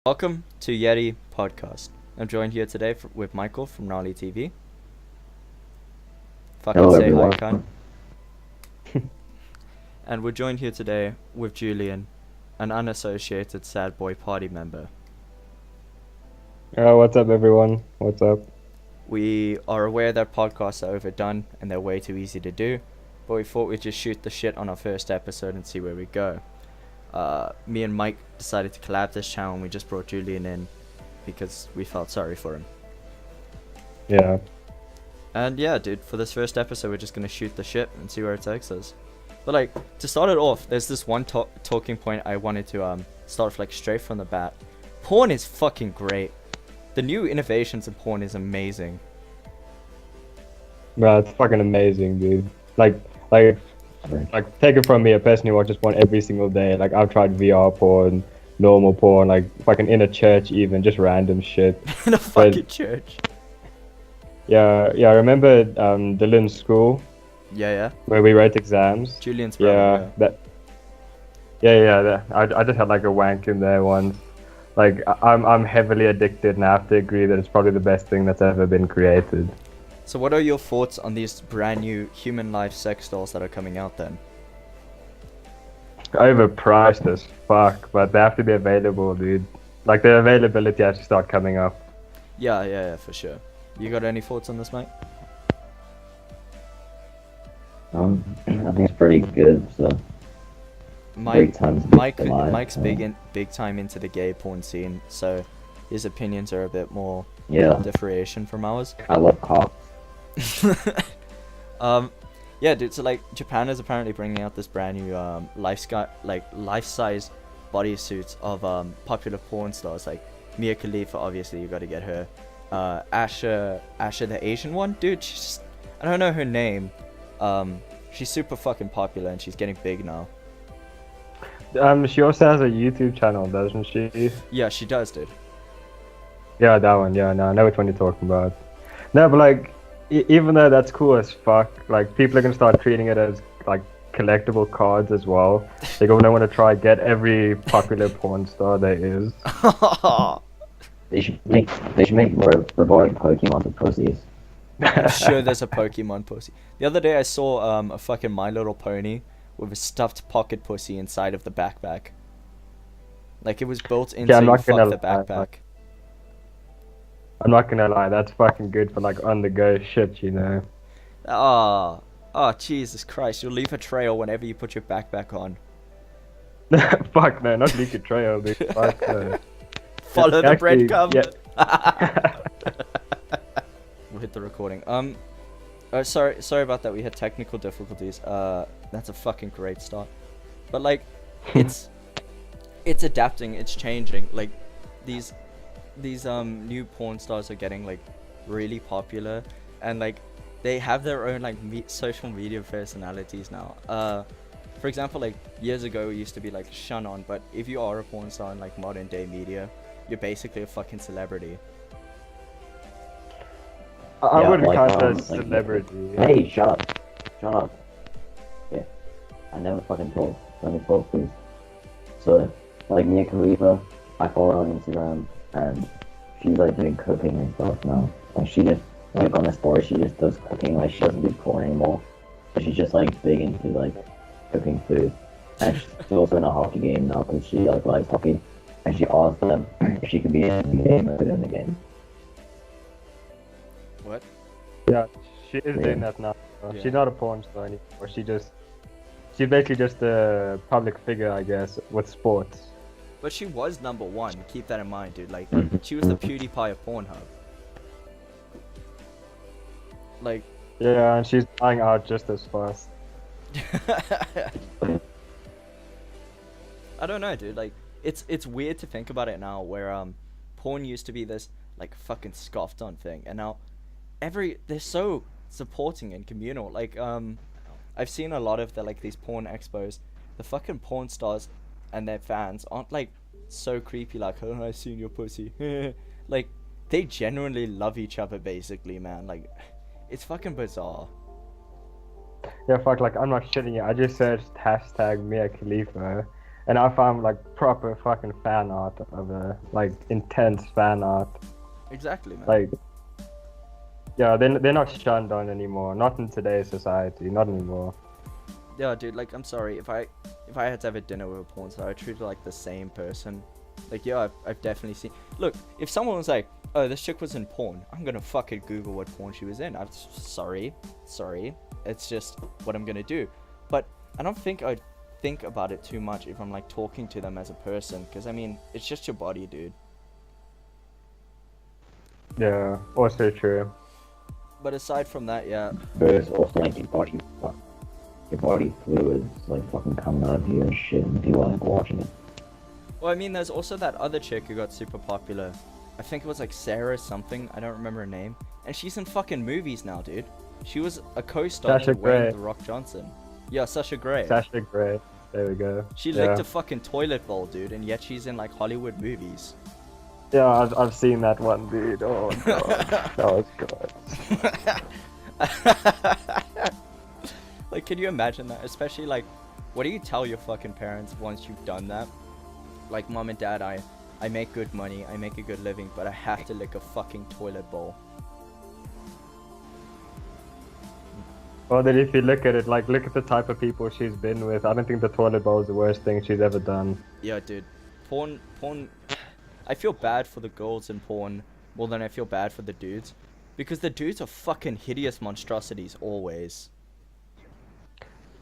Welcome to Yeti Podcast. I'm joined here today with Michael from Gnarly TV. Fucking Hello, say everyone. hi, cunt. And we're joined here today with Julian, an unassociated sad boy party member. What's up, everyone? What's up? We are aware that podcasts are overdone and they're way too easy to do, but we thought we'd just shoot the shit on our first episode and see where we go. Me and Mike decided to collab this channel and we just brought Julian in because we felt sorry for him. Yeah. And yeah, dude, for this first episode, we're just gonna shoot the shit and see where it takes us. But like, to start it off, there's this one talking point I wanted to start like straight from the bat. Porn is fucking great. The new innovations in porn is amazing. Bro, it's fucking amazing, dude. Like, take it from me, I personally watch this porn every single day. Like, I've tried VR porn, normal porn, like, fucking in a church even, just random shit. In a fucking church. Yeah, I remember Dylan's school, Yeah. where we wrote exams. Julian's brother. I just had like a wank in there once. Like, I'm heavily addicted and I have to agree that it's probably the best thing that's ever been created. So what are your thoughts on these brand new human life sex dolls that are coming out then? Overpriced as fuck, but they have to be available, dude. Like, the availability has to start coming up. Yeah, for sure. You got any thoughts on this, Mike? I think it's pretty good. So Mike, times Mike's alive, big time into the gay porn scene, so his opinions are a bit more yeah, differentiation from ours. I love cops. Yeah, dude. So like, Japan is apparently bringing out this brand new life-size bodysuits of popular porn stars like Mia Khalifa. Obviously, you got to get her. Asha, the Asian one, dude. She's just, I don't know her name. She's super fucking popular and she's getting big now. She also has a YouTube channel, doesn't she? Yeah, she does, dude. Yeah, that one. Yeah, no, I know which one you're talking about. No, but like, even though that's cool as fuck, like, people are gonna start treating it as like collectible cards as well. They're gonna want to try get every popular porn star there is. They should make robotic Pokemon for pussies. I'm sure there's a Pokemon pussy. The other day I saw a fucking My Little Pony with a stuffed pocket pussy inside of the backpack. Like, it was built into I'm not the gonna lie, backpack. I'm not gonna lie, that's fucking good for like on the go shit, you know. Oh, Jesus Christ! You'll leave a trail whenever you put your backpack on. Fuck no, not leak a trail, dude. Fuck no. Follow the Actually, breadcrumb. yeah. We'll hit the recording. Sorry about that. We had technical difficulties. That's a fucking great start. But like, it's adapting. It's changing. Like, these new porn stars are getting like really popular, and like they have their own like social media personalities now. For example, like years ago it used to be like shun on, but if you are a porn star in like modern day media, you're basically a fucking celebrity. I wouldn't like, count as like, celebrity. Hey, shut up. Yeah, I never fucking told. Let me talk, please. So, like, Mia Khalifa, I follow her on Instagram, and she's like doing cooking and stuff now. Like, she just, like, on the story, she just does cooking. Like, she doesn't do porn anymore. But she's just like big into like cooking food. And she's also in a hockey game now because she like likes hockey. And she asked them if she could be in the game or in the game. What? Yeah, she is doing that now. Yeah. She's not a porn star anymore. She's basically just a public figure, I guess, with sports. But she was number one. Keep that in mind, dude. Like, she was the PewDiePie of Pornhub. Like, Yeah, and she's dying out just as fast. I don't know, dude. Like, it's weird to think about it now, where porn used to be this like fucking scoffed on thing, and now they're so supporting and communal. Like, I've seen a lot of these porn expos. The fucking porn stars and their fans aren't like so creepy, like, oh, I seen your pussy. Like, they genuinely love each other, basically, man. Like, it's fucking bizarre. Yeah, fuck, like, I'm not shitting you. I just searched hashtag Mia Khalifa, and I found like proper fucking fan art of her, like intense fan art. Exactly, man. Like, yeah, they're not shunned on anymore. Not in today's society. Not anymore. Yeah, dude, like, I'm sorry, if I had to have a dinner with a porn star, I treat her like the same person. Like, yeah, I've definitely seen... Look, if someone was like, oh, this chick was in porn, I'm gonna fucking Google what porn she was in. I'm sorry. It's just what I'm gonna do. But I don't think I'd think about it too much if I'm, like, talking to them as a person. Because, I mean, it's just your body, dude. Yeah, also true. But aside from that, yeah... But it's also like your body fluids like fucking coming out of you and shit, and people like watching it. Well, I mean, there's also that other chick who got super popular. I think it was like Sarah something. I don't remember her name. And she's in fucking movies now, dude. She was a co-star Sasha to Wayne Grey. The Rock Johnson. Yeah, Sasha Grey. Sasha Grey. There we go. She Yeah. licked a fucking toilet bowl, dude, and yet she's in like Hollywood movies. Yeah, I've seen that one, dude. Oh god, that was good. Like, can you imagine that? Especially like, what do you tell your fucking parents once you've done that? Like, mom and dad, I make good money, I make a good living, but I have to lick a fucking toilet bowl. Well, then if you look at it, like, look at the type of people she's been with. I don't think the toilet bowl is the worst thing she's ever done. Yeah, dude. Porn. I feel bad for the girls in porn more than I feel bad for the dudes. Because the dudes are fucking hideous monstrosities always.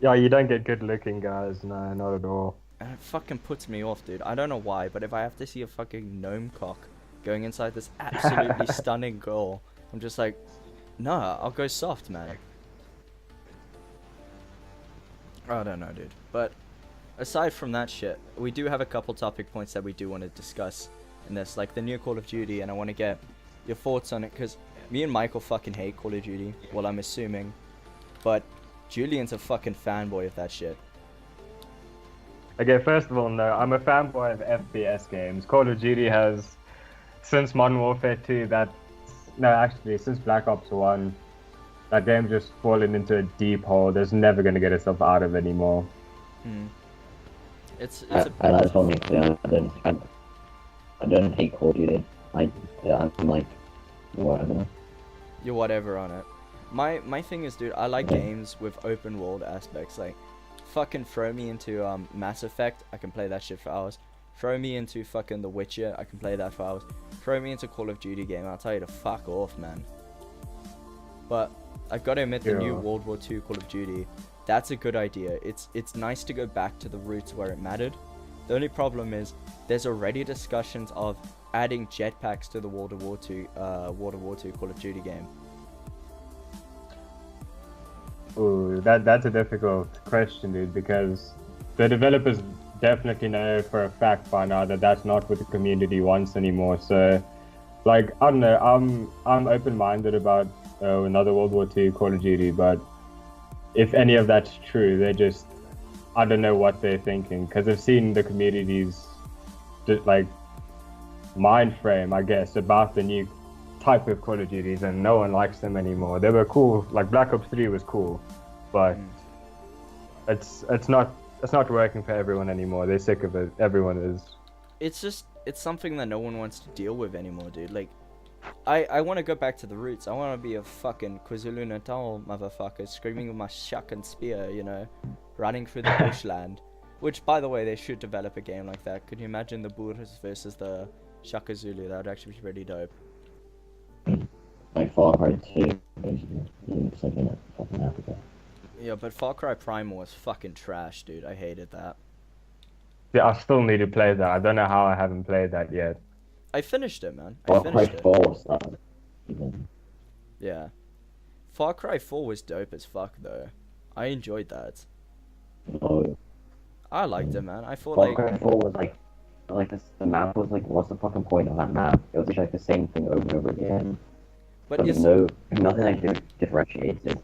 Yeah, you don't get good looking guys, no, not at all. And it fucking puts me off, dude. I don't know why, but if I have to see a fucking gnome cock going inside this absolutely stunning girl, I'm just like, nah, I'll go soft, man. I don't know, dude. But aside from that shit, we do have a couple topic points that we do want to discuss in this, like the new Call of Duty, and I want to get your thoughts on it, because me and Michael fucking hate Call of Duty, well, I'm assuming, but Julian's a fucking fanboy of that shit. Okay, first of all, no, I'm a fanboy of FPS games. Call of Duty has, since Modern Warfare 2, since Black Ops 1, that game's just fallen into a deep hole. There's never going to get itself out of anymore. It's I just want to make clear, I don't hate Call of Duty. I'm like, whatever. you're whatever on it. My thing is, dude, I like games with open world aspects. Like, fucking throw me into Mass Effect, I can play that shit for hours. Throw me into fucking The Witcher, I can play that for hours. Throw me into Call of Duty game, I'll tell you to fuck off, man. But I've got to admit, the new Yeah. World War II Call of Duty, that's a good idea. It's nice to go back to the roots where it mattered. The only problem is there's already discussions of adding jetpacks to the World War II Call of Duty game. Ooh, that's a difficult question, dude, because the developers definitely know for a fact by now that that's not what the community wants anymore. So, like, I don't know, I'm open-minded about another World War II Call of Duty, but if any of that's true, I don't know what they're thinking, because I've seen the community's like mind frame, I guess, about the new type of Call of Duties, and no one likes them anymore. They were cool, like Black Ops 3 was cool, but it's not working for everyone anymore. They're sick of it. Everyone is. It's something that no one wants to deal with anymore, dude. Like, I want to go back to the roots. I want to be a fucking KwaZulu-Natal motherfucker, screaming with my shuck and spear, you know, running through the bushland. Which, by the way, they should develop a game like that. Could you imagine the Boers versus the Shaka Zulu? That would actually be pretty dope. Like Far Cry 2, basically. It's like in fucking Africa. Yeah, but Far Cry Primal was fucking trash, dude. I hated that. Yeah, I still need to play that. I don't know how I haven't played that yet. I finished it, man. I Far Cry finished it. 4 was that. Even. Yeah. Far Cry 4 was dope as fuck, though. I enjoyed that. Oh, I liked it, man. I thought, Far like... Cry 4 was like this, the map was like, what's the fucking point of that map? It was just like the same thing over and over again. But Nothing like differentiates it.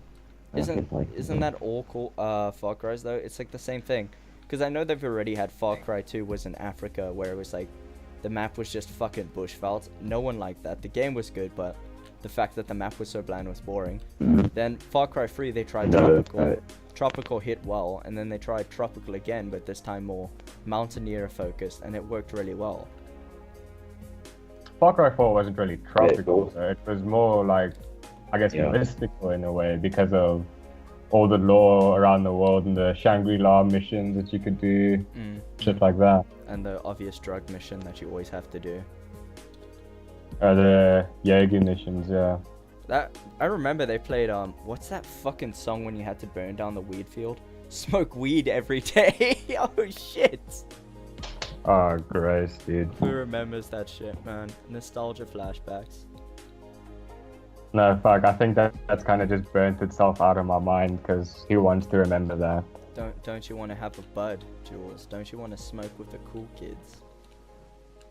Isn't that all Far Cry's, though? It's like the same thing. Because I know they've already had Far Cry 2 was in Africa, where it was like, the map was just fucking bushveld. No one liked that. The game was good, but the fact that the map was so bland was boring. Then Far Cry 3, they tried tropical. Tropical hit well, and then they tried Tropical again, but this time more Mountaineer focused, and it worked really well. Far Cry 4 wasn't really tropical. Yeah, It was more like, I guess, Yeah. mystical in a way because of all the lore around the world and the Shangri-La missions that you could do, shit like that. And the obvious drug mission that you always have to do. The Jaeger missions, yeah. That I remember they played what's that fucking song when you had to burn down the weed field? Smoke weed every day. Oh shit. Oh, gross, dude. Who remembers that shit, man? Nostalgia flashbacks. No, fuck, I think that's kind of just burnt itself out of my mind because who wants to remember that? Don't you want to have a bud, Jules? Don't you want to smoke with the cool kids?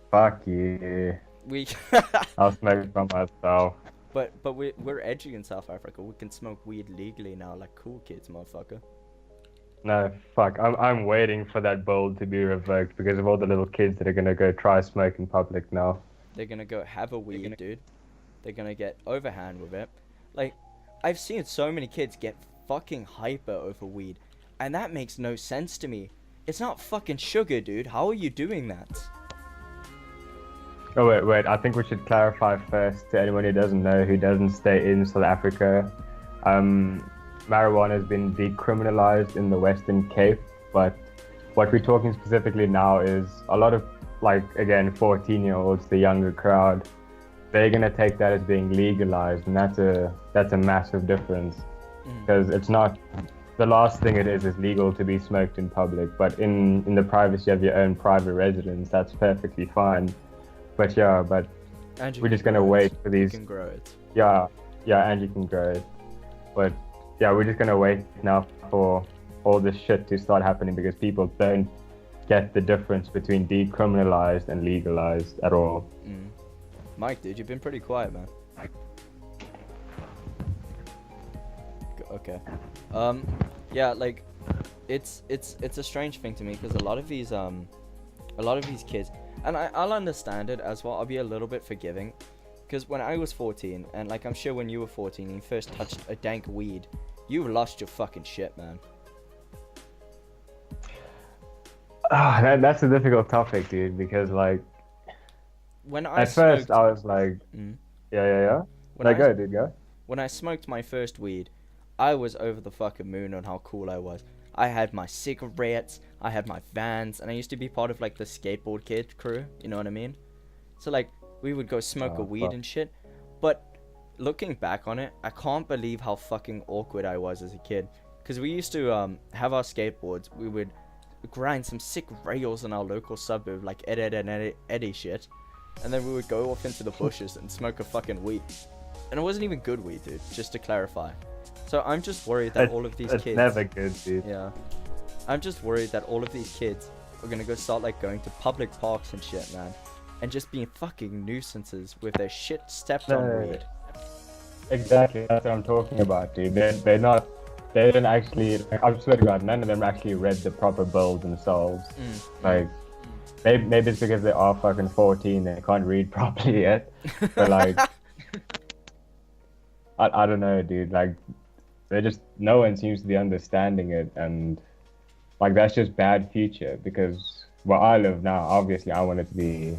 Fuck you. We I'll smoke by myself. but we're edgy in South Africa. We can smoke weed legally now like cool kids, motherfucker. No, fuck, I'm waiting for that bill to be revoked because of all the little kids that are gonna go try smoke in public now. They're gonna go have a weed, dude. They're gonna get overhand with it. Like, I've seen so many kids get fucking hyper over weed, and that makes no sense to me. It's not fucking sugar, dude. How are you doing that? Oh, wait, I think we should clarify first to anyone who doesn't know, who doesn't stay in South Africa. Marijuana has been decriminalized in the Western Cape, but what we're talking specifically now is a lot of, like, again, 14-year-olds, the younger crowd, they're gonna take that as being legalized, and that's a massive difference because it's not. The last thing it is legal to be smoked in public, but in the privacy of your own private residence, that's perfectly fine. But yeah, And you we're can just gonna grow wait it. for You these. can grow it. Yeah, and you can grow it. But yeah, we're just gonna wait now for all this shit to start happening because people don't get the difference between decriminalized and legalized at all. Mike, dude, you've been pretty quiet, man. Okay. Yeah, like, it's a strange thing to me because a lot of these kids, and I'll understand it as well. I'll be a little bit forgiving, because when I was 14, and like I'm sure when you were 14 and you first touched a dank weed, you lost your fucking shit, man. That's a difficult topic, dude, because like When I at first smoked, I was like, yeah. when Like, I- go, dude, go. When I smoked my first weed, I was over the fucking moon on how cool I was. I had my cigarettes, I had my Vans, and I used to be part of like the skateboard kid crew, you know what I mean? So like, we would go smoke a Oh, weed fuck. and shit. But looking back on it, I can't believe how fucking awkward I was as a kid. Because we used to have our skateboards, we would grind some sick rails in our local suburb, like Eddie shit. And then we would go off into the bushes and smoke a fucking weed. And it wasn't even good weed, dude, just to clarify. So I'm just worried that all of these It's kids... never good, dude. Yeah. I'm just worried that all of these kids are gonna go start like going to public parks and shit, man. And just being fucking nuisances with their shit stepped on No. weed. Exactly, that's what I'm talking about, dude. They're not. They didn't actually. Like, I swear to God, none of them actually read the proper bill themselves. Like, maybe it's because they are fucking 14, they can't read properly yet. But like, I don't know, dude. Like, they just no one seems to be understanding it, and like that's just bad future because where I live now, obviously, I want it to be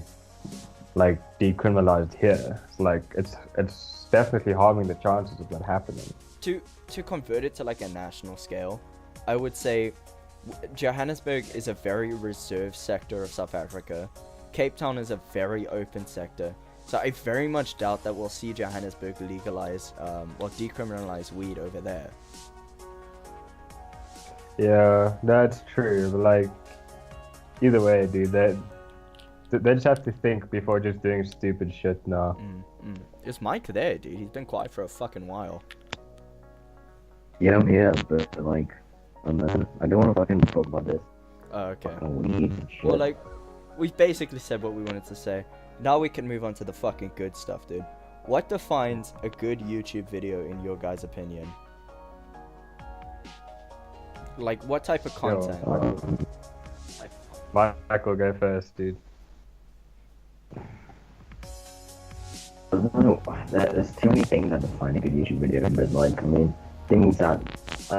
like decriminalized here. Like, it's definitely harming the chances of that happening. To convert it to like a national scale, I would say Johannesburg is a very reserved sector of South Africa. Cape Town is a very open sector. So I very much doubt that we'll see Johannesburg legalize or decriminalize weed over there. Yeah, that's true. But like, either way, dude, they just have to think before just doing stupid shit now. Is Mike there, dude? He's been quiet for a fucking while. Yeah, I'm here, but like, I don't want to fucking talk about this. Oh, okay. Fucking weed and shit. Well, like, we've basically said what we wanted to say. Now we can move on to the fucking good stuff, dude. What defines a good YouTube video in your guys' opinion? Like, what type of content? Mike will go first, dude. I don't know, there's too many things that define a good YouTube video, but like, I mean, things that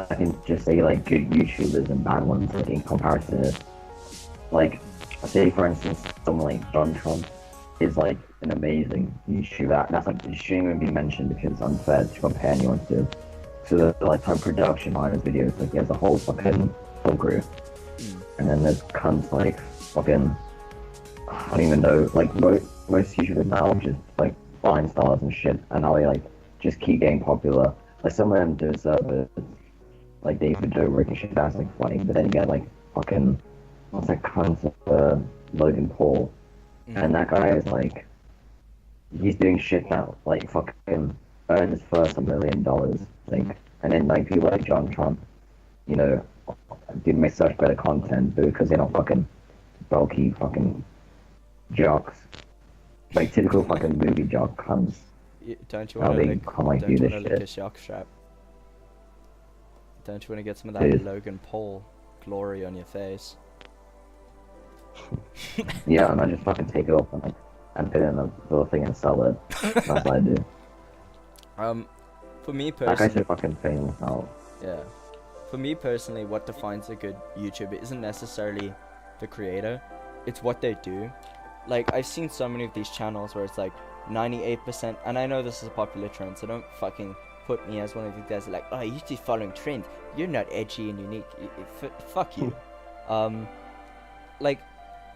I can just say like good YouTubers and bad ones like in comparison. Like, say for instance, someone like John Trump is like an amazing YouTuber. That's like it shouldn't even be mentioned because it's unfair to compare anyone to. So the like type production behind his videos, like he has a whole fucking full crew. And then there's cunts like fucking I don't even know, like most YouTubers now just like find stars and shit, and how they like just keep getting popular. Like some of them do servers, like David Dobrik and shit. That's like funny, but then you get like fucking what's that cunt Logan Paul, and that guy is like he's doing shit now, like fucking earned his first $1 million, like, and then like people like John Trump, you know, did make such better content because they're not fucking bulky fucking jocks, like typical fucking movie jock cunts. Don't you How want to they lick, come like don't do you this want to lick shit. a shock strap? Don't you want to get some of that Dude. Logan Paul glory on your face? Yeah, and I just fucking take it off and like and put it in a little thing and sell it. That's what I do. For me That guy's personally, so fucking famous now. yeah. For me personally, what defines a good YouTuber isn't necessarily the creator, it's what they do. Like, I've seen so many of these channels where it's like 98%, and I know this is a popular trend, so don't fucking put me as one of these guys that are like, oh, you're just following trends. You're not edgy and unique. Fuck you. Like,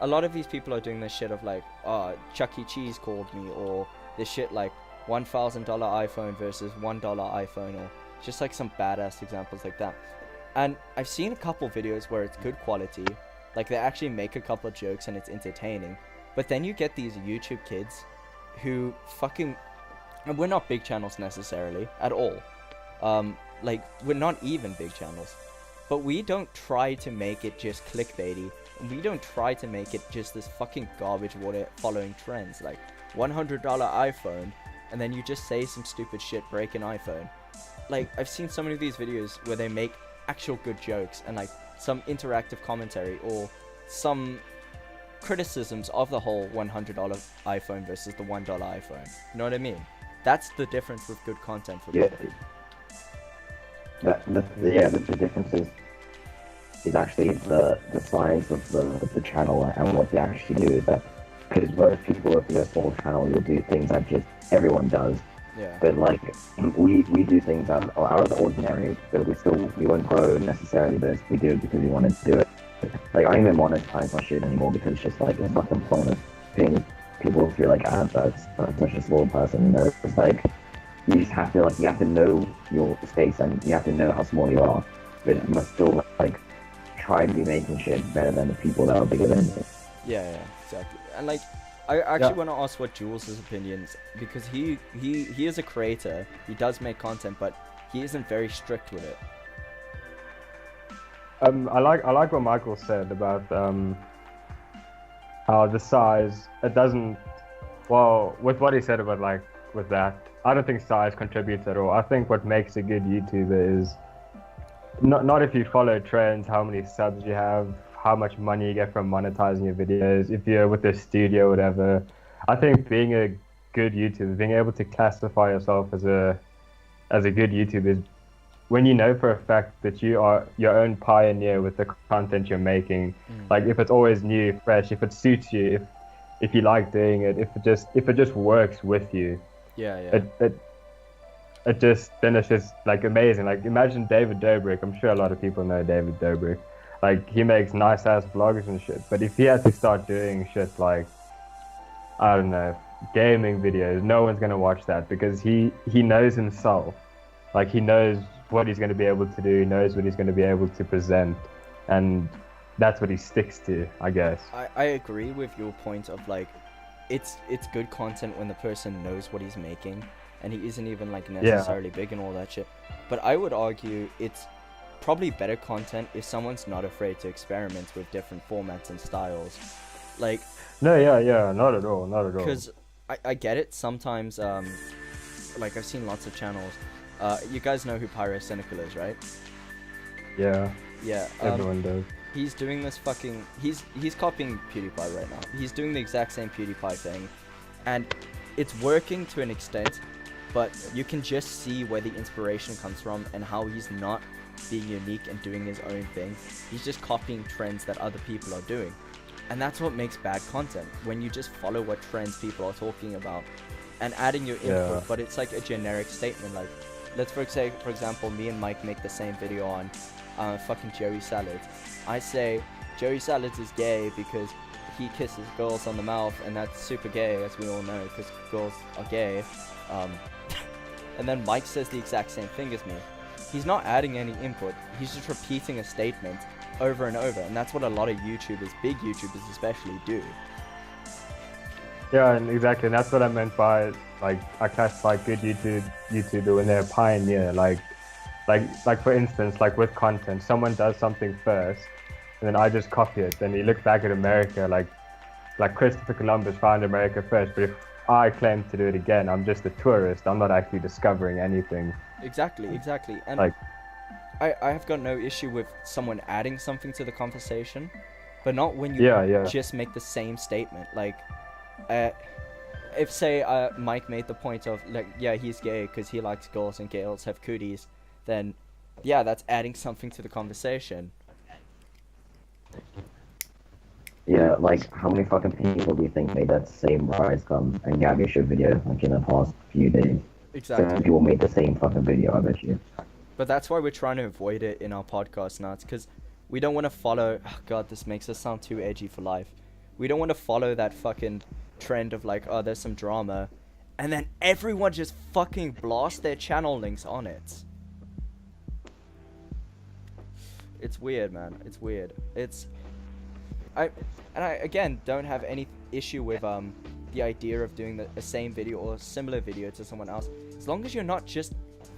a lot of these people are doing this shit of like, oh, Chuck E. Cheese called me, or this shit like $1,000 iPhone versus $1 iPhone, or just like some badass examples like that. And I've seen a couple videos where it's good quality, like they actually make a couple of jokes and it's entertaining. But then you get these YouTube kids who fucking, and we're not big channels necessarily at all. Like, we're not even big channels, but we don't try to make it just clickbaity, and we don't try to make it just this fucking garbage water following trends like $100 iPhone, and then you just say some stupid shit, break an iPhone. Like, I've seen so many of these videos where they make actual good jokes and like some interactive commentary or some criticisms of the whole $100 iPhone versus the $1 iPhone. You know what I mean? That's the difference with good content for me. Yeah. The difference is actually the size of the channel and what they actually do. Is that because most people, if you're a small channel, you'll do things that just everyone does. Yeah. But like we do things that are out of the ordinary, but we won't grow necessarily, but we do it because we want to do it. Like I don't even monetize my shit anymore because it's just like it's fucking pointless paying people through like adverts. I'm such a small person, you know. It's like you just have to know your space and you have to know how small you are, but you must still like try to be making shit better than the people that are bigger than you. Yeah, exactly. And like, I actually want to ask what Jules' opinions, because he is a creator. He does make content, but he isn't very strict with it. I like what Michael said about how the size, it doesn't, well, with what he said about like with that, I don't think size contributes at all. I think what makes a good YouTuber is not if you follow trends, how many subs you have, how much money you get from monetizing your videos, if you're with a studio or whatever. I think being a good YouTuber, being able to classify yourself as a good YouTuber is when you know for a fact that you are your own pioneer with the content you're making. Like if it's always new, fresh, if it suits you, if you like doing it, if it just works with you. Yeah. It just finishes like amazing. Like imagine David Dobrik. I'm sure a lot of people know David Dobrik. Like he makes nice ass vlogs and shit. But if he had to start doing shit like, I don't know, gaming videos, no one's gonna watch that because he knows himself. Like he knows what he's gonna be able to do. He knows what he's gonna be able to present, and that's what he sticks to, I guess. I agree with your point of like, it's good content when the person knows what he's making, and he isn't even like necessarily big and all that shit. But I would argue it's probably better content if someone's not afraid to experiment with different formats and styles. Like, no, yeah, not at all. because I get it sometimes. Like I've seen lots of channels. You guys know who Pyrocynical is, right? Yeah, everyone does. He's doing this fucking... He's copying PewDiePie right now. He's doing the exact same PewDiePie thing. And it's working to an extent, but you can just see where the inspiration comes from and how he's not being unique and doing his own thing. He's just copying trends that other people are doing. And that's what makes bad content, when you just follow what trends people are talking about and adding your input, Yeah. but it's like a generic statement. Like, let's for example, me and Mike make the same video on fucking Joey Salads. I say Joey Salads is gay because he kisses girls on the mouth, and that's super gay, as we all know, because girls are gay. And then Mike says the exact same thing as me. He's not adding any input, he's just repeating a statement over and over, and that's what a lot of YouTubers, big YouTubers especially, do. Yeah, and exactly, and that's what I meant by, like, I classify good YouTuber when they're a pioneer. Like for instance, like with content, someone does something first, and then I just copy it. Then you look back at America, like Christopher Columbus found America first, but if I claim to do it again, I'm just a tourist. I'm not actually discovering anything. Exactly. And Like, I have got no issue with someone adding something to the conversation, but not when you Yeah. just make the same statement. Like, if say Mike made the point of, like, yeah, he's gay because he likes girls and girls have cooties, then yeah, that's adding something to the conversation. Yeah, like, how many fucking people do you think made that same Rise Come and Gabby Show video, like, in the past few days? So many Exactly. people made the same fucking video, I bet you. But that's why we're trying to avoid it in our podcast now. It's because we don't want to follow. Oh God, this makes us sound too edgy for life. We don't want to follow that fucking trend of like, oh, there's some drama, and then everyone just fucking blast their channel links on it. It's weird, man. It's weird. I again don't have any issue with the idea of doing the same video or a similar video to someone else, as long as you're not just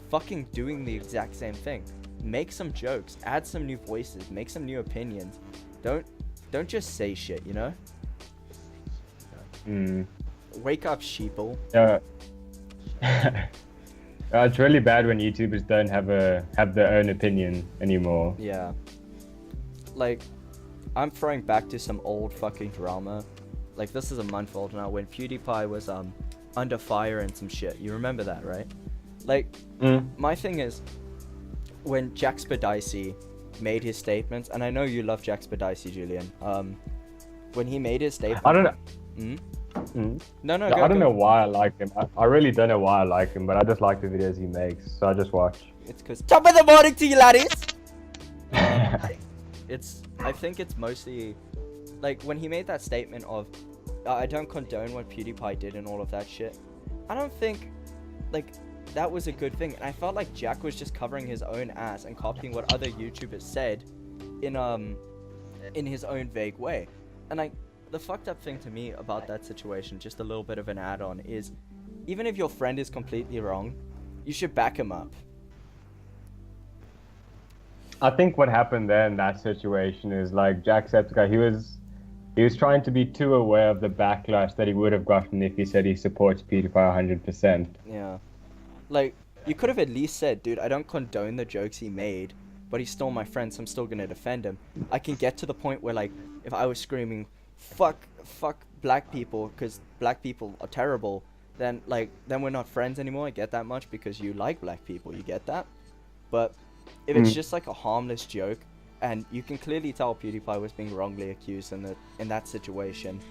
fucking doing the exact same thing. Make some jokes, add some new voices, make some new opinions. Don't just say shit, you know? Wake up, sheeple. Yeah. It's really bad when YouTubers don't have their own opinion anymore. Yeah. Like, I'm throwing back to some old fucking drama. Like, this is a month old now, when PewDiePie was under fire and some shit. You remember that, right? Like, my thing is, when Jax Spadici made his statements, and I know you love Jax Spadici, Julian. When he made his statement, I don't know. No, I don't know why I like him. I really don't know why I like him, but I just like the videos he makes, so I just watch. It's because top of the morning to you, laddies. I think it's mostly like when he made that statement of I don't condone what PewDiePie did and all of that shit. I don't think like that was a good thing, and I felt like Jack was just covering his own ass and copying what other YouTubers said in his own vague way. And like, the fucked up thing to me about that situation, just a little bit of an add-on, is even if your friend is completely wrong, you should back him up. I think what happened there in that situation is like Jacksepticeye, he was trying to be too aware of the backlash that he would have gotten if he said he supports PewDiePie 100%. Yeah. Like, you could have at least said, dude, I don't condone the jokes he made, but he stole my friend, so I'm still gonna defend him. I can get to the point where, like, if I was screaming, fuck black people, because black people are terrible, then we're not friends anymore. I get that much, because you like black people, you get that? But if it's just like a harmless joke, and you can clearly tell PewDiePie was being wrongly accused in that situation,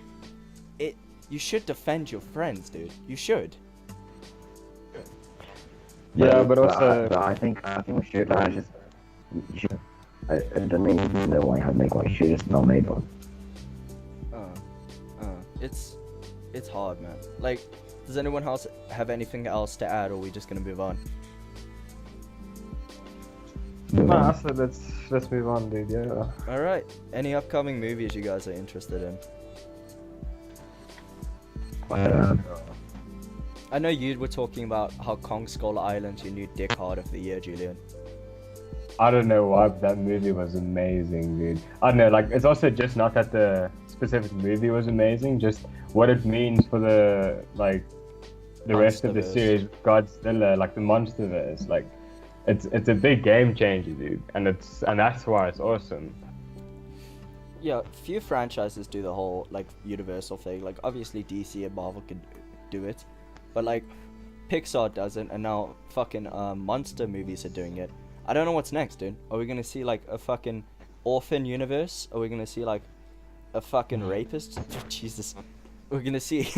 you should defend your friends, dude. You should. Yeah, but also... But I think we should, I don't even know why I had make one. You should just not made one. It's hard, man. Like, does anyone else have anything else to add, or are we just gonna move on? Nah, so let's move on, dude. Yeah. All right. Any upcoming movies you guys are interested in? I know you were talking about how Kong Skull Island's your new dick hard of the year, Julian. I don't know why, but that movie was amazing, dude. I don't know, like, it's also just not that the specific movie was amazing, just what it means for the rest of the Monsterverse. series, Godzilla, like the Monsterverse, like, it's a big game changer, dude, and that's why it's awesome. Yeah, few franchises do the whole, like, Universal thing. Like, obviously DC and Marvel can do it, but, like, Pixar doesn't, and now fucking monster movies are doing it. I don't know what's next, dude. Are we gonna see like a fucking orphan universe? Are we gonna see like a fucking rapist? Jesus. We're gonna see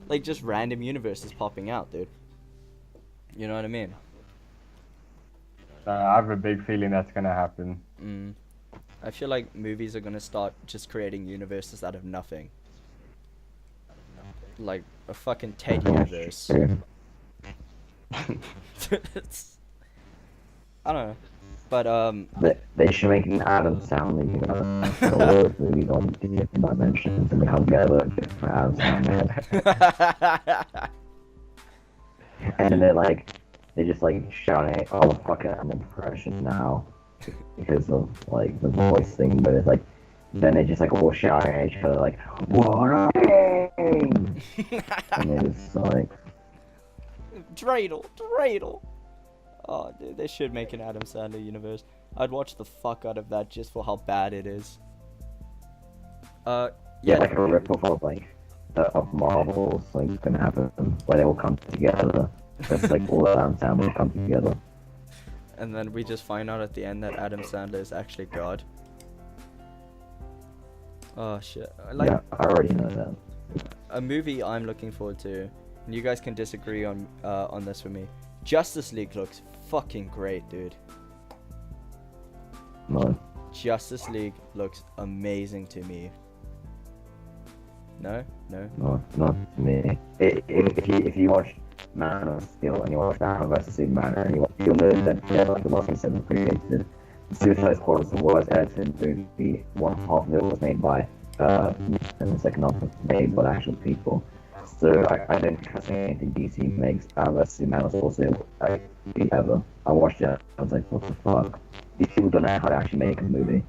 like just random universes popping out, dude. You know what I mean? I have a big feeling that's gonna happen. I feel like movies are gonna start just creating universes out of nothing. Like a fucking Ted universe. I don't know. But They should make an Adam Sandler universe. Movies on different dimensions and come together different Adam Sandler. And they just like shouting, oh fuck it, I'm in depression now. Because of like the voice thing, but it's like then they just like all shouting at each other like, what a game! And it's like Dreidel. Oh, dude, they should make an Adam Sandler universe. I'd watch the fuck out of that just for how bad it is. yeah, like a rip-off of like of Marvel's like gonna happen where they all come together. That's like all Adam Sandler come together. And then we just find out at the end that Adam Sandler is actually God. Oh shit. Yeah, I already know that. A movie I'm looking forward to, and you guys can disagree on this with me. Justice League looks fucking great, dude. No. Justice League looks amazing to me. No? No, not to me. If you watch Man of Steel and you watch Batman vs Superman and you'll know that they're like the most recent created. Suicide Squad was the worst edited movie. One half of it was made by and the second half was made by actual people. So I don't trust anything DC makes. Batman vs Superman was also like ever. I watched it. I was like, what the fuck? These people don't know how to actually make a movie.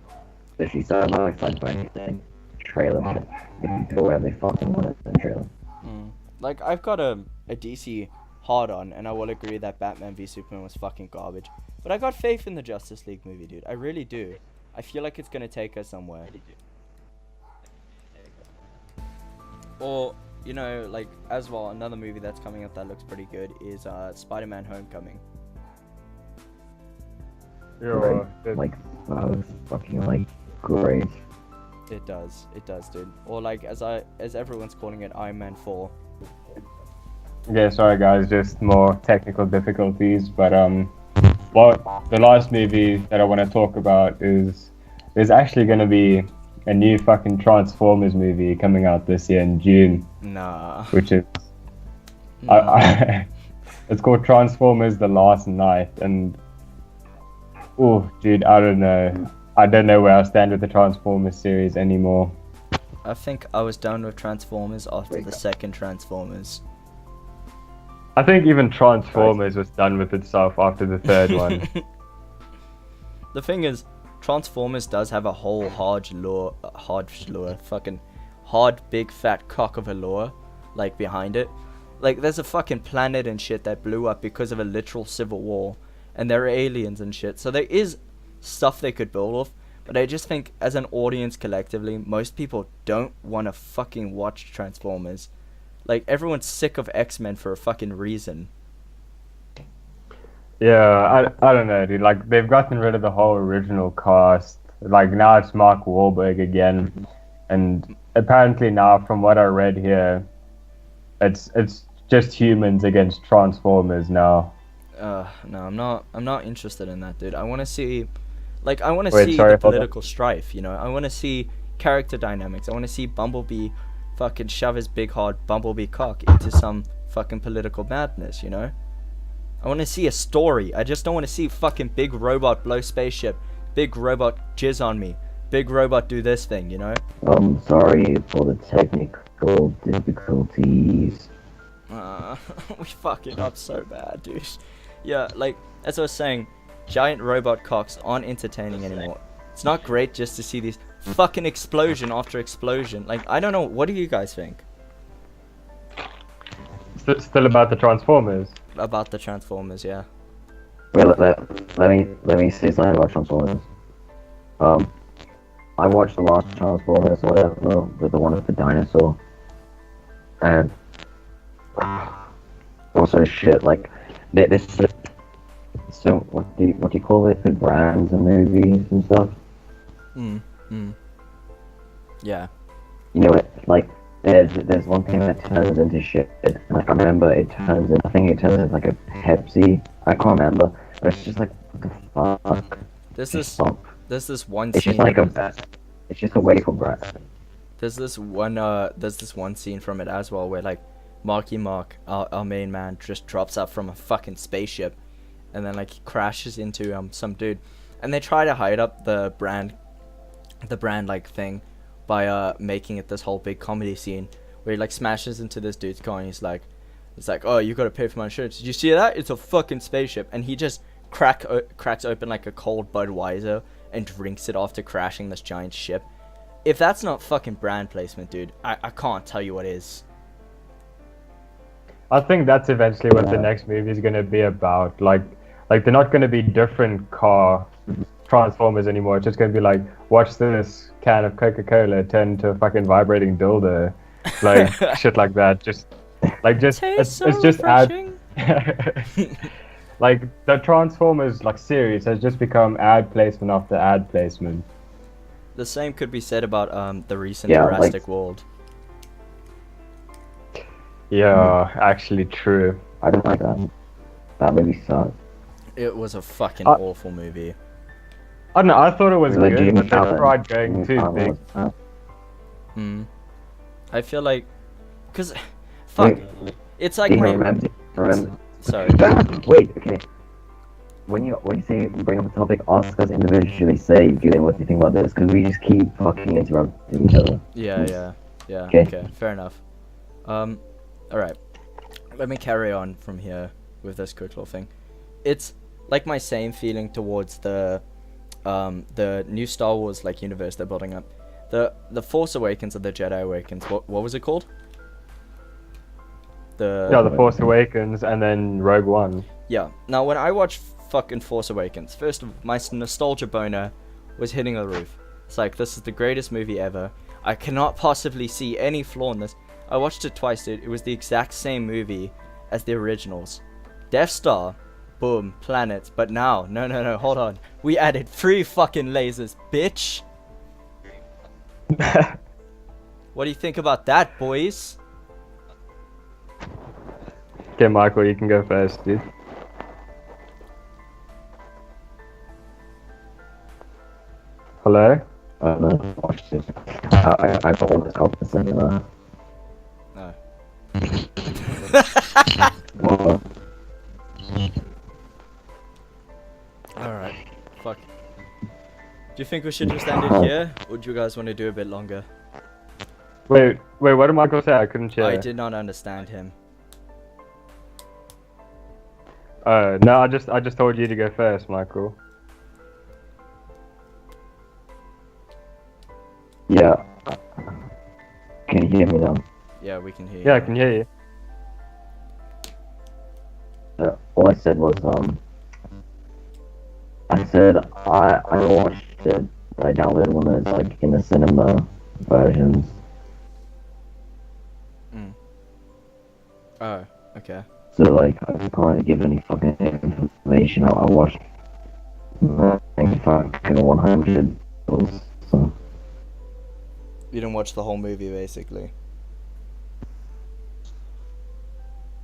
Literally, so I'm not excited for anything. Trailer, man. They can do whatever they fucking want in the trailer. Like, I've got a DC hard on, and I will agree that Batman v Superman was fucking garbage. But I got faith in the Justice League movie, dude. I really do. I feel like it's gonna take us somewhere. Or, you know, like, as well, another movie that's coming up that looks pretty good is Spider-Man Homecoming. Yeah, Right. Like, that was fucking like great. It does, dude. Or like, as everyone's calling it, Iron Man 4. yeah, sorry guys, just more technical difficulties. But well, the last movie that I want to talk about is there's actually gonna be a new fucking Transformers movie coming out this year in June. Nah. Which is Nah. it's called Transformers: The Last Night, and oh, dude, I don't know where I stand with the Transformers series anymore. I think I was done with Transformers after the second Transformers. I think even Transformers was done with itself after the third one. The thing is, Transformers does have a whole fucking hard big fat cock of a lore, like, behind it. Like, there's a fucking planet and shit that blew up because of a literal civil war, and there are aliens and shit, so there is stuff they could build off, but I just think, as an audience collectively, most people don't want to fucking watch Transformers. Like, everyone's sick of X-Men for a fucking reason. Yeah, I don't know, dude. Like, they've gotten rid of the whole original cast. Like, now it's Mark Wahlberg again, and apparently now, from what I read here, it's just humans against Transformers now. No, I'm not interested in that, dude. I want to see, like, I want to Wait, see sorry, the hold on. political strife, you know? I want to see character dynamics. I want to see Bumblebee fucking shove his big hard Bumblebee cock into some fucking political madness, you know? I want to see a story. I just don't want to see fucking big robot blow spaceship, big robot jizz on me, big robot do this thing, you know? I'm sorry for the technical difficulties. We fucked it up so bad, dude. Yeah, like, as I was saying, giant robot cocks aren't entertaining anymore. It's not great just to see these fucking explosion after explosion. Like, I don't know, what do you guys think Still about the Transformers. about the Transformers? Yeah. Wait, let me say something about Transformers. I watched the last Transformers, whatever, with the one with the dinosaur, and also shit, like, this is So what do you call it? The brands and movies and stuff. Yeah. You know it, like there's one thing that turns into shit. Like I remember I think it turns into like a Pepsi. I can't remember, but it's just like what the fuck. There's Just this stop. one It's just scene. like it's just a way for brand. There's this one scene from it as well where like Marky Mark, our main man, just drops up from a fucking spaceship, and then like he crashes into some dude, and they try to hide up the brand like thing by making it this whole big comedy scene where he like smashes into this dude's car and he's like, oh, you gotta pay for my insurance. Did you see that? It's a fucking spaceship, and he just cracks open like a cold Budweiser and drinks it after crashing this giant ship. If that's not fucking brand placement, dude, I can't tell you what is. I think that's eventually what the next movie is gonna be about. Like they're not gonna be different car Transformers anymore. It's just gonna be like, watch this can of Coca-Cola turn into a fucking vibrating dildo, like shit like that. Just it's just ad. Like the Transformers like series has just become ad placement after ad placement. The same could be said about the recent Yeah, Jurassic World. Yeah, actually true. I don't like that. That movie sucked. It was a fucking awful movie. I don't know. I thought it was Like good, Jimmy but they Fallon. tried going too Fallon big. was- I feel like, cause, fuck, it's like my. remember. Sorry. Wait, okay. When you say bring up a topic, ask us individually. Say, Julian, what do you think about this? Because we just keep fucking interrupting each other. Yeah. Okay. Okay, fair enough. All right. Let me carry on from here with this quick little thing. It's like my same feeling towards the new Star Wars like universe they're building up. The Force Awakens and the Jedi Awakens. What was it called? The Force Awakens and then Rogue One. Yeah. Now, when I watched fucking Force Awakens, first of all, my nostalgia boner was hitting the roof. It's like, this is the greatest movie ever. I cannot possibly see any flaw in this. I watched it twice, dude. It was the exact same movie as the originals. Death Star, boom, planets. But now, no, hold on. We added 3 fucking lasers, bitch. What do you think about that, boys? Okay, Michael, you can go first, dude. Hello? I don't know. Watch this. I got all this out the cinema. No. Well, Alright. Fuck. Do you think we should just end it here? Or do you guys want to do a bit longer? Wait, what did Michael say? I couldn't hear. I did not understand him. No, I just told you to go first, Michael. yeah. Can you hear me now? Yeah, we can hear you. Yeah, I can hear you. All I said was, I said I watched it. I downloaded one of those, like, in the cinema versions. Oh, okay. So, like, I can't give any fucking information. I watched, I think, fucking 100. So, You didn't watch the whole movie, basically.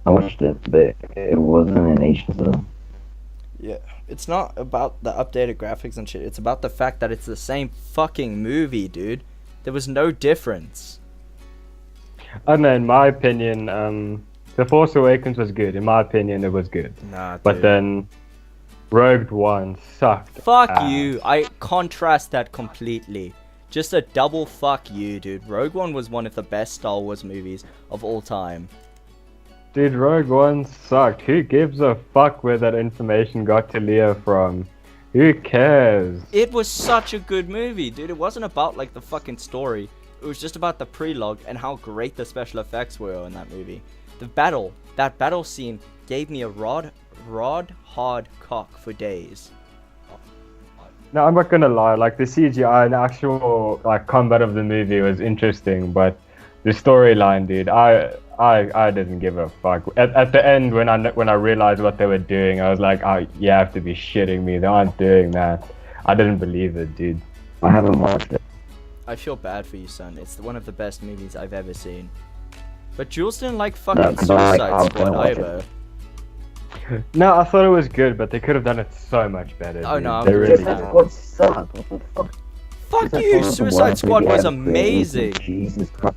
I watched it, but it wasn't in HD. Yeah. It's not about the updated graphics and shit. It's about the fact that it's the same fucking movie, dude. There was no difference. I don't know, in my opinion, The Force Awakens was good. In my opinion, it was good. Nah, dude. But then, Rogue One sucked. Fuck ass. you. I contrast that completely. Just a double fuck you, dude. Rogue One was one of the best Star Wars movies of all time. Dude, Rogue One sucked. Who gives a fuck where that information got to Leia from? Who cares? It was such a good movie, dude. It wasn't about, like, the fucking story. It was just about the prelogue and how great the special effects were in that movie. That battle scene gave me a rod hard cock for days. No, I'm not gonna lie, like the CGI and actual like combat of the movie was interesting, but the storyline, dude, I I didn't give a fuck. At the end, when I realized what they were doing, I was like, oh, you have to be shitting me. They aren't doing that. I didn't believe it, dude. I haven't watched it. I feel bad for you, son. It's one of the best movies I've ever seen. But Jules didn't like fucking 'cause I Suicide was Squad gonna watch it. either. No, I thought it was good, but they could have done it so much better. Oh, dude. no, I'm they good really with Suicide that. Squad sucked. What the fuck? Fuck Suicide you! Squad was the Suicide worst Squad movie was ever created. amazing. Jesus Christ.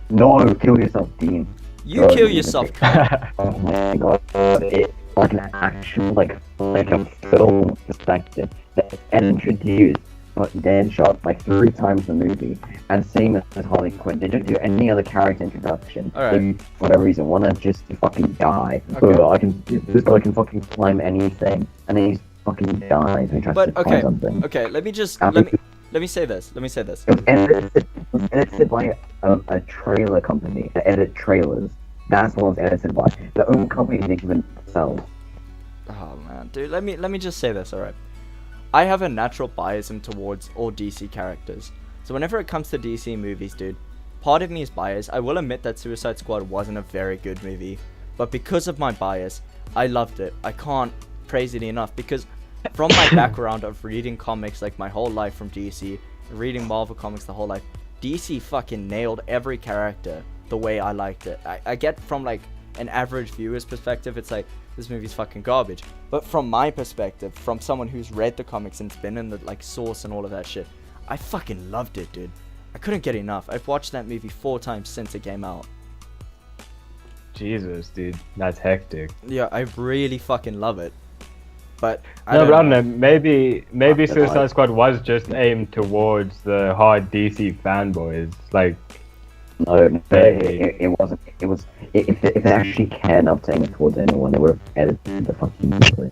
No, kill yourself, Dean. You God, kill you yourself. Oh my god. It, like an actual, like a film perspective that introduced Deadshot like 3 times the movie, and same as Harley Quinn. They don't do any other character introduction. Alright. They, for whatever reason, want to just fucking die. Okay. Oh, this guy can fucking climb anything, and then he fucking dies when he tries But to climb okay, something. okay. Let me just And let me say this. Let me say this. it was edited by a trailer company that edit trailers. That's what it was edited by. The own company they even sell. Oh man, dude. Let me just say this. All right. I have a natural biasm towards all DC characters. So whenever it comes to DC movies, dude, part of me is biased. I will admit that Suicide Squad wasn't a very good movie, but because of my bias, I loved it. I can't praise it enough because from my background of reading comics like my whole life from DC, reading Marvel comics the whole life, DC fucking nailed every character the way I liked it. I get from like an average viewer's perspective, it's like, this movie's fucking garbage. But from my perspective, from someone who's read the comics and been in the like source and all of that shit, I fucking loved it, dude. I couldn't get enough. I've watched that movie 4 times since it came out. Jesus, dude, that's hectic. Yeah, I really fucking love it. But I don't know. Maybe Fuck, Suicide that's Squad was just aimed towards the hard DC fanboys. Like, No, it wasn't. It was. If they actually cared enough to aim it towards anyone, they would have edited the fucking movie.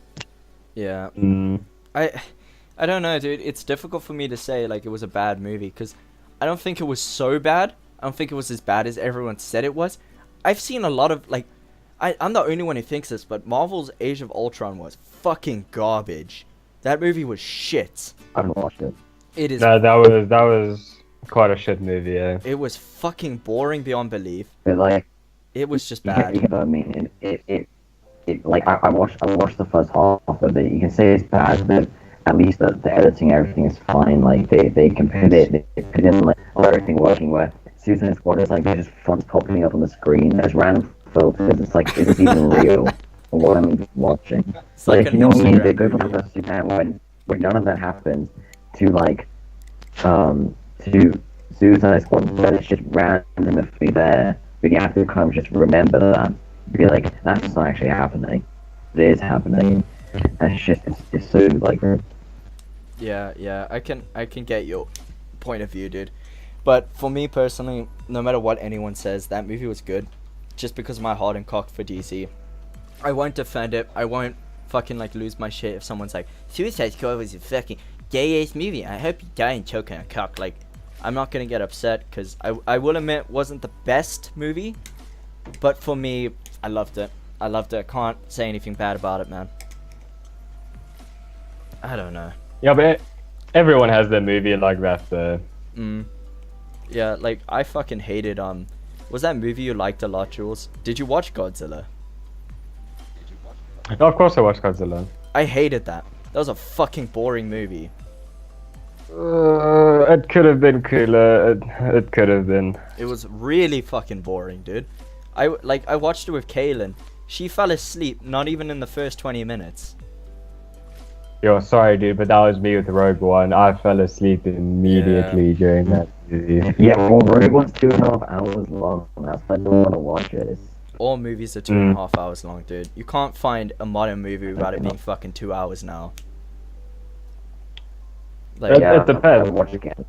yeah, mm, I don't know, dude. It's difficult for me to say like it was a bad movie because I don't think it was so bad. I don't think it was as bad as everyone said it was. I've seen a lot of like, I'm the only one who thinks this, but Marvel's Age of Ultron was fucking garbage. That movie was shit. I haven't watched it. It is. no, that was quite a shit movie. Yeah. It was fucking boring beyond belief. But like, It was just you bad. know what I mean? It like I watched the first half of it. You can say it's bad, but at least the editing, everything is fine. Like they compared it, they put in like everything working. Where Suicide Squad is like they're just fonts popping up on the screen. There's random filters. It's like, is this even real? Or what I'm watching? It's like Like, an you know what I mean? They Instagram go from video. the Superman when none of that happens to like to Suicide Squad, but it's just randomly there. But you have to kind of just remember that. Be like, that's not actually happening. It is happening. And it's just it's so like Yeah, I can get your point of view, dude. But for me personally, no matter what anyone says, that movie was good. Just because of my heart and cock for DC. I won't defend it. I won't fucking like lose my shit if someone's like, Suicide Squad was a fucking gay ass movie. I hope you die and choke on a cock. Like, I'm not gonna get upset because I will admit wasn't the best movie. But for me, I loved it. I loved it. I can't say anything bad about it, man. I don't know. Yeah, but everyone has their movie like that. Though. Yeah, like I fucking hated was that movie you liked a lot, Jules? Did you watch Godzilla? No, of course I watched Godzilla. I hated that. That was a fucking boring movie. It could have been cooler. It could have been. It was really fucking boring, dude. I watched it with Kaylin. She fell asleep not even in the first 20 minutes. Yo, sorry, dude, but that was me with Rogue One. I fell asleep immediately during that movie. yeah. Well, Rogue One's 2.5 hours long. That's why I don't want to watch it. It's, All movies are 2.5 hours long, dude. You can't find a modern movie without it being fucking 2 hours now. Like It depends. I'll watch it again.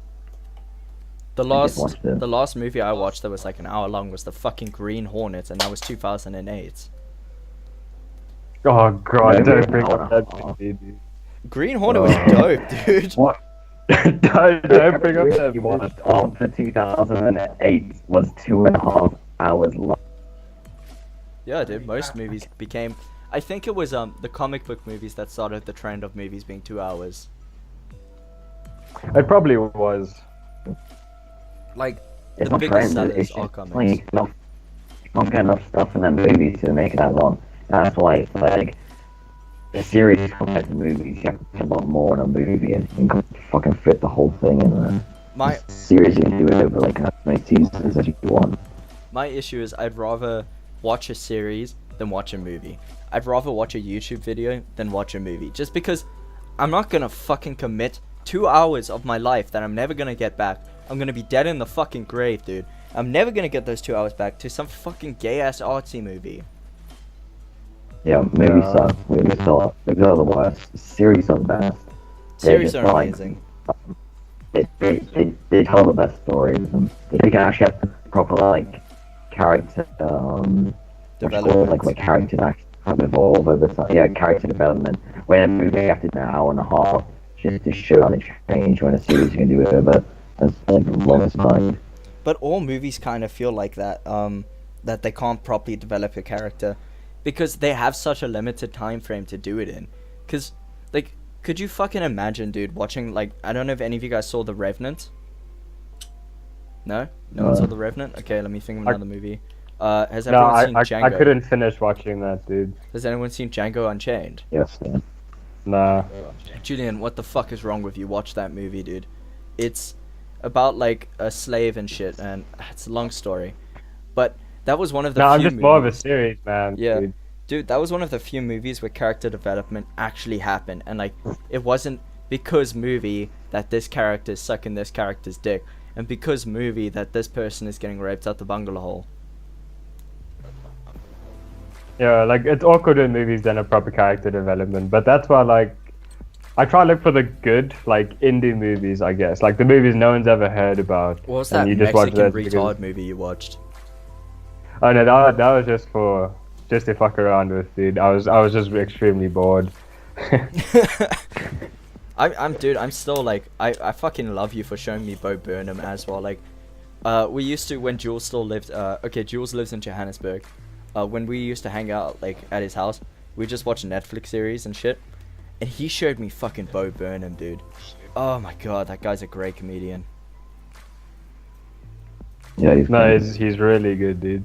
the just watched it. last movie I watched that was like an hour long was the fucking Green Hornet, and that was 2008. Oh god, Maybe don't an bring hour up and a that half. movie, dude. Green Hornet was dope, dude. What? don't bring up that You movie. watched after 2008 was 2.5 hours long. Yeah, dude. Most movies became. I think it was the comic book movies that started the trend of movies being 2 hours. It probably was. Like It's the not biggest trend, sellers it's are just comics. like not don't get enough stuff in that movie to make it that long. That's why, like, the series compared to movies, you have to put a lot more in a movie and you can fucking fit the whole thing in a My series. You can do it over like how many seasons as you want. my issue is I'd rather watch a series than watch a movie. I'd rather watch a YouTube video than watch a movie. Just because I'm not gonna fucking commit 2 hours of my life that I'm never gonna get back. I'm gonna be dead in the fucking grave, dude. I'm never gonna get those 2 hours back to some fucking gay ass artsy movie. Yeah, movies suck. Movies suck. Movies are the worst. Series are the best. Series just are like- amazing. They tell the best stories. And they can actually have proper like character Development. like characters actually kind of evolve over time. Yeah, character development. When a movie after an hour and a half just to show how they change, when a series you can do it over as like the longest time. But all movies kind of feel like that, that they can't properly develop a character because they have such a limited time frame to do it in. Because, like, could you fucking imagine, dude, watching, like, I don't know if any of you guys saw The Revenant? No? No one saw The Revenant? Okay, let me think of another movie. Has No, everyone seen I Django? couldn't finish watching that, dude. Has anyone seen Django Unchained? Yes. Yeah. Nah. Julian, what the fuck is wrong with you? Watch that movie, dude. It's about, like, a slave and shit, and it's a long story. But that was one of the No, I'm few just more of a movies. series, man. Yeah. Dude. Dude, that was one of the few movies where character development actually happened, and like it wasn't because movie that this character is sucking this character's dick, and because movie that this person is getting raped out the bungalow hole. Yeah, like it's awkward in movies than a proper character development, but that's why like I try to look for the good like indie movies, I guess, like the movies no one's ever heard about. What was and that you just watch Mexican that because- retard movie you watched? Oh no, that was just to fuck around with, dude. I was just extremely bored. I'm still like, I fucking love you for showing me Bo Burnham as well. Like, we used to, when Jules still lived, okay, Jules lives in Johannesburg. When we used to hang out, like, at his house, we just watched Netflix series and shit. And he showed me fucking Bo Burnham, dude. Oh my god, that guy's a great comedian. Yeah, No, he's really good, dude.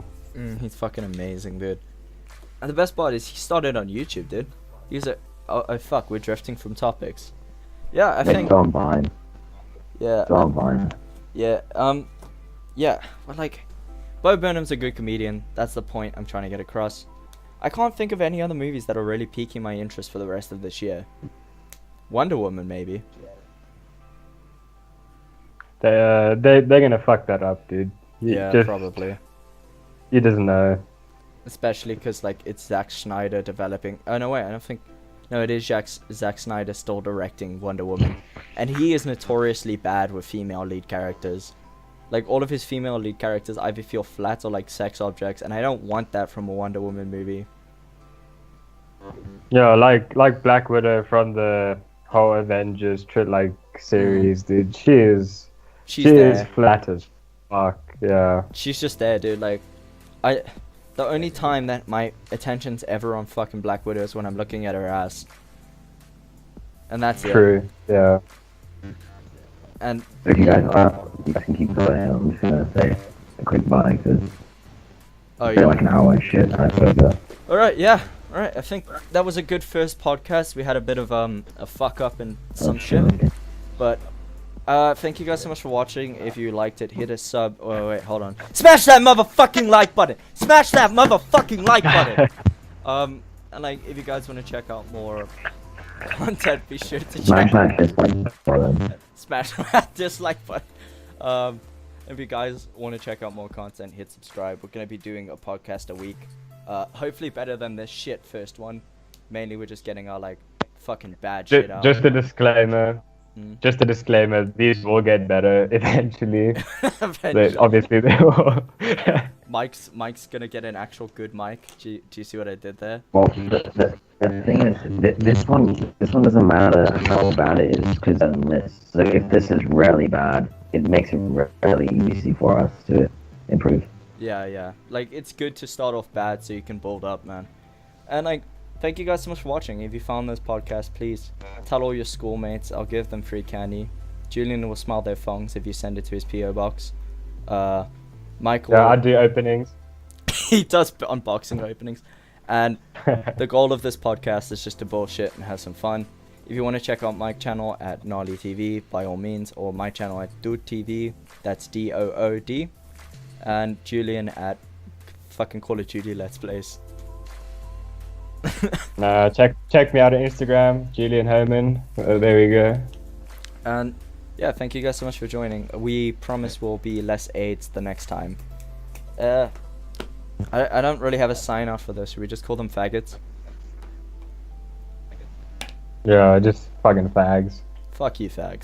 He's fucking amazing, dude. And the best part is he started on YouTube, dude. He's a, oh fuck, we're drifting from topics. Yeah, I think, Go on Vine. yeah. Go on Vine. Yeah, yeah, but like, Bo Burnham's a good comedian. That's the point I'm trying to get across. I can't think of any other movies that are really piquing my interest for the rest of this year. Wonder Woman, maybe. They're gonna fuck that up, dude. Probably. You just know. Especially because, like, it's Zack Snyder developing... Oh, no, wait, I don't think... No, it is Zack Snyder still directing Wonder Woman. And he is notoriously bad with female lead characters. Like, all of his female lead characters either feel flat or like sex objects, and I don't want that from a Wonder Woman movie. Yeah, like Black Widow from the whole Avengers series, dude. She is She's flat as fuck. Yeah. She's just there, dude. Like, the only time that my attention's ever on fucking Black Widow is when I'm looking at her ass. And that's it. True. Yeah. And If you guys can keep going, I'm just gonna say a quick bye because oh it's been like yeah. an hour and shit. And I suppose that. All right, yeah. All right. I think that was a good first podcast. We had a bit of a fuck up and some shit, but thank you guys so much for watching. If you liked it, hit a sub. Oh wait, hold on. Smash that motherfucking like button. Smash that motherfucking like button. And like, if you guys want to check out more content, be sure to Smash check. that dislike button. Smash that dislike button. If you guys want to check out more content, hit subscribe. We're gonna be doing a podcast a week. Hopefully better than this shit first one. Mainly we're just getting our like fucking bad shit out. Just a disclaimer. Mm. Just a disclaimer. These will get better eventually. Eventually. Obviously they will. Mike's gonna get an actual good mic. Do you see what I did there? Well, the thing is, this one doesn't matter how bad it is because this. So if this is really bad, it makes it really easy for us to improve. Yeah. Like, it's good to start off bad so you can build up, man. And like, thank you guys so much for watching. If you found this podcast, please tell all your schoolmates. I'll give them free candy. Julian will smile their thongs if you send it to his PO box. Michael. Yeah, I do openings. he does unboxing openings, and the goal of this podcast is just to bullshit and have some fun. If you want to check out my channel at Gnarly TV, by all means, or my channel at Dood TV, that's DOOD, and Julian at fucking Call of Duty Let's Plays. Check me out on Instagram, Julian Homan. There we go. And yeah, thank you guys so much for joining. We promise we'll be less AIDS the next time. I don't really have a sign off for this. We just call them faggots. Yeah, just fucking fags. Fuck you, fags.